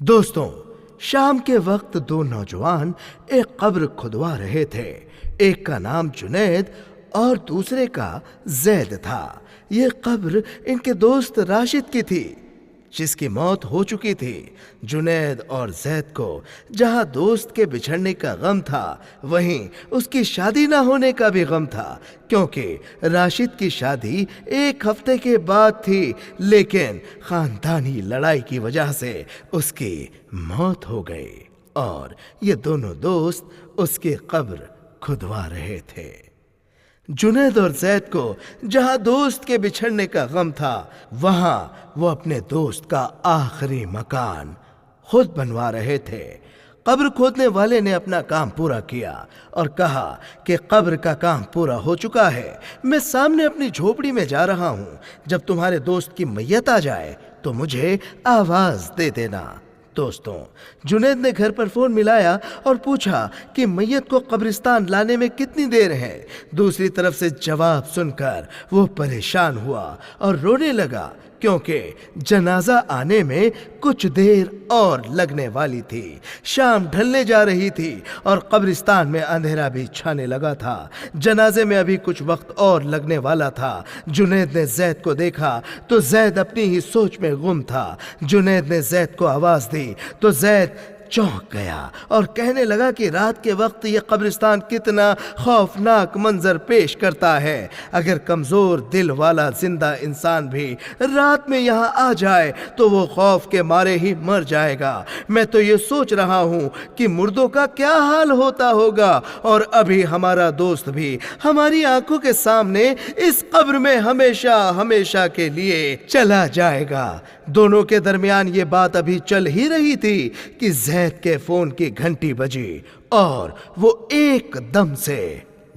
دوستوں، شام کے وقت دو نوجوان ایک قبر کھدوا رہے تھے۔ ایک کا نام جنید اور دوسرے کا زید تھا۔ یہ قبر ان کے دوست راشد کی تھی جس کی موت ہو چکی تھی۔ جنید اور زید کو جہاں دوست کے بچھڑنے کا غم تھا، وہیں اس کی شادی نہ ہونے کا بھی غم تھا، کیونکہ راشد کی شادی ایک ہفتے کے بعد تھی، لیکن خاندانی لڑائی کی وجہ سے اس کی موت ہو گئی اور یہ دونوں دوست اس کی قبر کھدوا رہے تھے۔ جنید اور زید کو جہاں دوست کے بچھڑنے کا غم تھا، وہاں وہ اپنے دوست کا آخری مکان خود بنوا رہے تھے۔ قبر کھودنے والے نے اپنا کام پورا کیا اور کہا کہ قبر کا کام پورا ہو چکا ہے، میں سامنے اپنی جھوپڑی میں جا رہا ہوں، جب تمہارے دوست کی میت آ جائے تو مجھے آواز دے دینا۔ دوستوں، جنید نے گھر پر فون ملایا اور پوچھا کہ میت کو قبرستان لانے میں کتنی دیر ہے۔ دوسری طرف سے جواب سن کر وہ پریشان ہوا اور رونے لگا، کیونکہ جنازہ آنے میں کچھ دیر اور لگنے والی تھی۔ شام ڈھلنے جا رہی تھی اور قبرستان میں اندھیرا بھی چھانے لگا تھا۔ جنازے میں ابھی کچھ وقت اور لگنے والا تھا۔ جنید نے زید کو دیکھا تو زید اپنی ہی سوچ میں گم تھا۔ جنید نے زید کو آواز دی تو زید چونک گیا اور کہنے لگا کہ رات کے وقت یہ قبرستان کتنا خوفناک منظر پیش کرتا ہے۔ اگر کمزور دل والا زندہ انسان بھی رات میں یہاں آ جائے تو وہ خوف کے مارے ہی مر جائے گا۔ میں تو یہ سوچ رہا ہوں کہ مردوں کا کیا حال ہوتا ہوگا، اور ابھی ہمارا دوست بھی ہماری آنکھوں کے سامنے اس قبر میں ہمیشہ ہمیشہ کے لیے چلا جائے گا۔ دونوں کے درمیان یہ بات ابھی چل ہی رہی تھی کہ زید کے فون کی گھنٹی بجی اور وہ ایک دم سے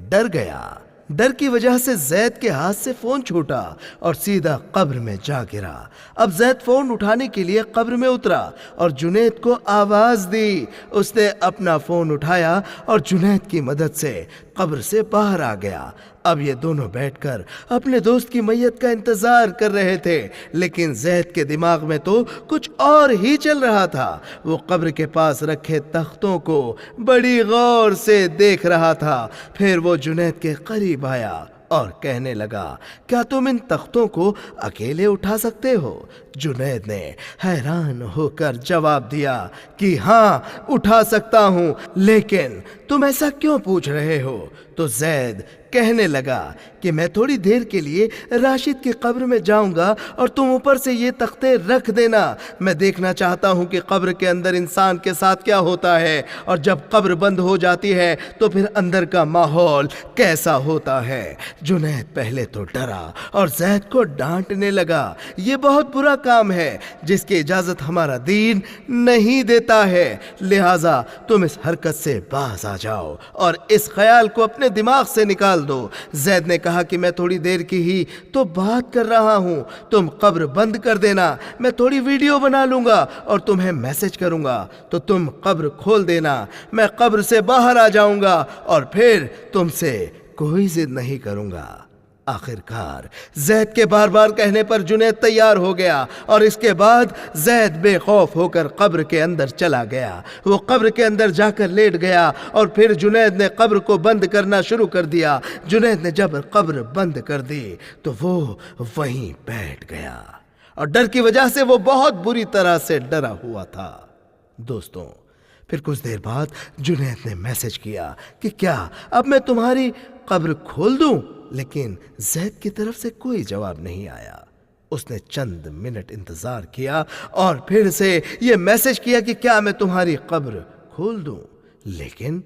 ڈر گیا۔ ڈر کی وجہ سے زید کے ہاتھ سے فون چھوٹا اور سیدھا قبر میں جا گرا۔ اب زید فون اٹھانے کے لیے قبر میں اترا اور جنید کو آواز دی۔ اس نے اپنا فون اٹھایا اور جنید کی مدد سے قبر سے باہر آ گیا۔ اب یہ دونوں بیٹھ کر اپنے دوست کی میت کا انتظار کر رہے تھے، لیکن زید کے دماغ میں تو کچھ اور ہی چل رہا تھا۔ وہ قبر کے پاس رکھے تختوں کو بڑی غور سے دیکھ رہا تھا۔ پھر وہ جنید کے قریب آیا اور کہنے لگا، کیا تم ان تختوں کو اکیلے اٹھا سکتے ہو؟ جنید نے حیران ہو کر جواب دیا کہ ہاں، اٹھا سکتا ہوں، لیکن تم ایسا کیوں پوچھ رہے ہو؟ تو زید کہنے لگا کہ میں تھوڑی دیر کے لیے راشد کی قبر میں جاؤں گا اور تم اوپر سے یہ تختے رکھ دینا۔ میں دیکھنا چاہتا ہوں کہ قبر کے اندر انسان کے ساتھ کیا ہوتا ہے، اور جب قبر بند ہو جاتی ہے تو پھر اندر کا ماحول کیسا ہوتا ہے۔ جنید پہلے تو ڈرا اور زید کو ڈانٹنے لگا، یہ بہت برا کام ہے جس کی اجازت ہمارا دین نہیں دیتا ہے، لہٰذا تم اس حرکت سے باز آ جاؤ اور اس خیال کو اپنے دماغ سے نکال دو۔ زید نے کہا کہ میں تھوڑی دیر کی ہی تو بات کر رہا ہوں، تم قبر بند کر دینا، میں تھوڑی ویڈیو بنا لوں گا اور تمہیں میسج کروں گا، تو تم قبر کھول دینا، میں قبر سے باہر آ جاؤں گا اور پھر تم سے کوئی ضد نہیں کروں گا۔ آخرکار زید کے بار بار کہنے پر جنید تیار ہو گیا اور اس کے بعد زید بے خوف ہو کر قبر کے اندر چلا گیا۔ وہ قبر کے اندر جا کر لیٹ گیا اور پھر جنید نے قبر کو بند کرنا شروع کر دیا۔ جنید نے جب قبر بند کر دی تو وہ وہیں بیٹھ گیا اور ڈر کی وجہ سے وہ بہت بری طرح سے ڈرا ہوا تھا۔ دوستوں، پھر کچھ دیر بعد جنید نے میسج کیا کہ کیا اب میں تمہاری قبر کھول دوں، لیکن زید کی طرف سے کوئی جواب نہیں آیا۔ اس نے چند منٹ انتظار کیا اور پھر سے یہ میسج کیا کہ کیا میں تمہاری قبر کھول دوں، لیکن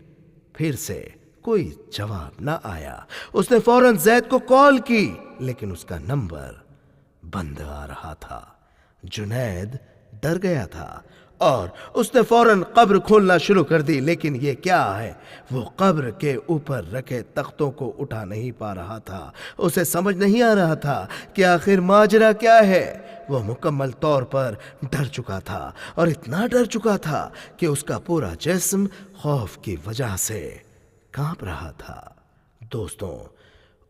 پھر سے کوئی جواب نہ آیا۔ اس نے فوراً زید کو کال کی، لیکن اس کا نمبر بند آ رہا تھا۔ جنید ڈر گیا تھا اور اس نے فوراً قبر کھولنا شروع کر دی، لیکن یہ کیا ہے، وہ قبر کے اوپر رکھے تختوں کو اٹھا نہیں پا رہا تھا۔ اسے سمجھ نہیں آ رہا تھا کہ آخر ماجرا کیا ہے۔ وہ مکمل طور پر ڈر چکا تھا اور اتنا ڈر چکا تھا کہ اس کا پورا جسم خوف کی وجہ سے کانپ رہا تھا۔ دوستوں،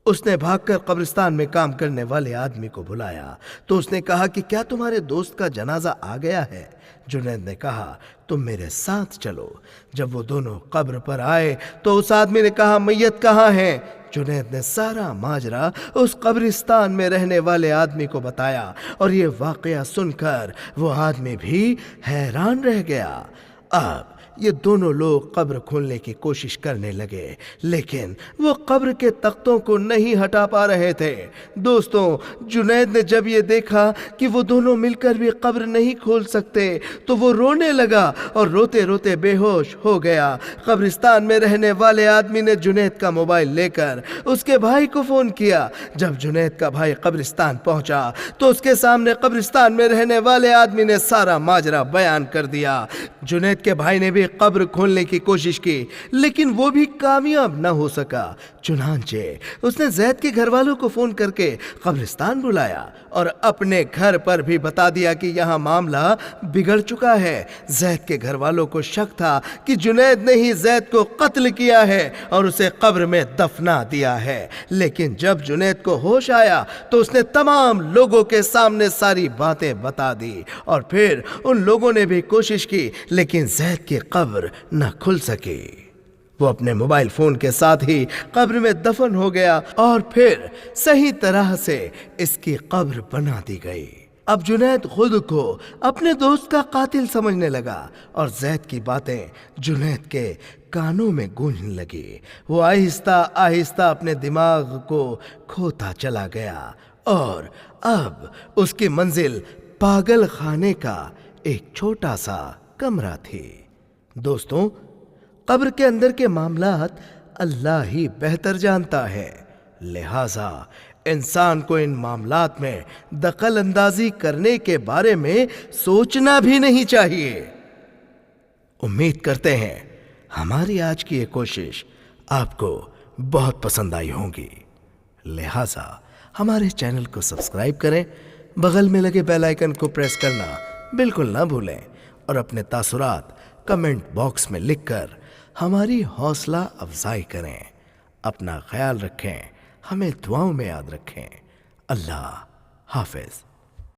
اس نے بھاگ کر قبرستان میں کام کرنے والے آدمی کو بلایا تو اس نے کہا کہ کیا تمہارے دوست کا جنازہ آ گیا ہے؟ جنید نے کہا تم میرے ساتھ چلو۔ جب وہ دونوں قبر پر آئے تو اس آدمی نے کہا میت کہاں ہے؟ جنید نے سارا ماجرا اس قبرستان میں رہنے والے آدمی کو بتایا اور یہ واقعہ سن کر وہ آدمی بھی حیران رہ گیا۔ اب یہ دونوں لوگ قبر کھولنے کی کوشش کرنے لگے لیکن وہ قبر کے تختوں کو نہیں ہٹا پا رہے تھے۔ دوستوں، جنید نے جب یہ دیکھا کہ وہ دونوں مل کر بھی قبر نہیں کھول سکتے تو وہ رونے لگا اور روتے روتے بے ہوش ہو گیا۔ قبرستان میں رہنے والے آدمی نے جنید کا موبائل لے کر اس کے بھائی کو فون کیا۔ جب جنید کا بھائی قبرستان پہنچا تو اس کے سامنے قبرستان میں رہنے والے آدمی نے سارا ماجرا بیان کر دیا۔ جنید کے بھائی نے بھی قبر کھولنے کی کوشش کی لیکن وہ بھی کامیاب نہ ہو سکا۔ چنانچہ اس نے زید کے گھر والوں کو فون کر کے قبرستان بلایا اور اپنے گھر پر بھی بتا دیا کہ یہاں معاملہ بگڑ چکا ہے۔ زید کے گھر والوں کو شک تھا کہ جنید نے ہی زید کو قتل کیا ہے اور اسے قبر میں دفنا دیا ہے، لیکن جب جنید کو ہوش آیا تو اس نے تمام لوگوں کے سامنے ساری باتیں بتا دی اور پھر ان لوگوں نے بھی کوشش کی لیکن زید کی قبر نہ کھل سکی۔ وہ اپنے موبائل فون کے ساتھ ہی قبر میں دفن ہو گیا اور پھر صحیح طرح سے اس کی قبر بنا دی گئی۔ اب جنید خود کو اپنے دوست کا قاتل سمجھنے لگا اور زید کی باتیں جنید کے کانوں میں گونجنے لگی۔ وہ آہستہ آہستہ اپنے دماغ کو کھوتا چلا گیا اور اب اس کی منزل پاگل خانے کا ایک چھوٹا سا کمرہ تھی۔ دوستوں، قبر کے اندر کے معاملات اللہ ہی بہتر جانتا ہے، لہٰذا انسان کو ان معاملات میں دخل اندازی کرنے کے بارے میں سوچنا بھی نہیں چاہیے۔ امید کرتے ہیں ہماری آج کی یہ کوشش آپ کو بہت پسند آئی ہوگی، لہٰذا ہمارے چینل کو سبسکرائب کریں، بغل میں لگے بیل آئیکن کو پریس کرنا بالکل نہ بھولیں اور اپنے تاثرات کمنٹ باکس میں لکھ کر ہماری حوصلہ افزائی کریں۔ اپنا خیال رکھیں، ہمیں دعاؤں میں یاد رکھیں۔ اللہ حافظ۔